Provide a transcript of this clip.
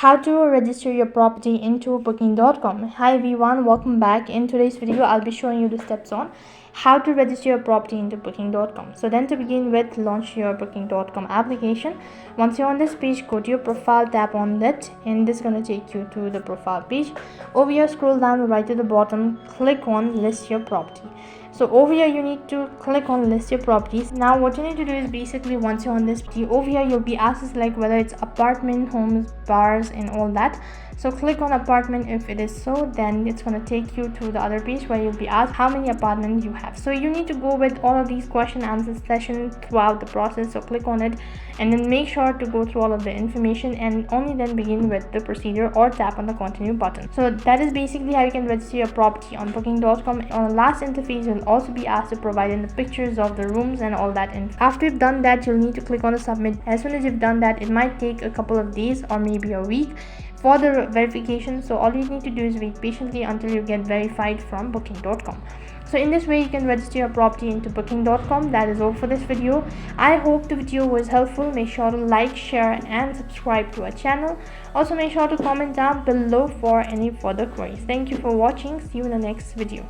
How to register your property into booking.com. Hi everyone, welcome back. In today's video I'll be showing you the steps on how to register your property into booking.com. So then, to begin with, launch your booking.com application. Once you're on this page, go to your profile, tap on that, and this is going to take you to the profile page. Over here, scroll down right to the bottom, click on list your property. So over here you need to click on list your properties. Now what you need to do is, basically, once you're on this page, over here you'll be asked to select whether it's apartment, homes, bars, and all that. So click on apartment. If it is so, then it's going to take you to the other page where you'll be asked how many apartments you have. So you need to go with all of these question answer sessions throughout the process. So click on it and then make sure to go through all of the information, and only then begin with the procedure or tap on the continue button. So that is basically how you can register your property on booking.com. On the last interface, you'll also be asked to provide in the pictures of the rooms and all that. And after you've done that, you'll need to click on the submit. As soon as you've done that, it might take a couple of days or maybe a week for the verification. So all you need to do is wait patiently until you get verified from booking.com. So in this way, you can register your property into booking.com. That is all for this video. I hope the video was helpful. Make sure to like, share, and subscribe to our channel. Also, make sure to comment down below for any further queries. Thank you for watching. See you in the next video.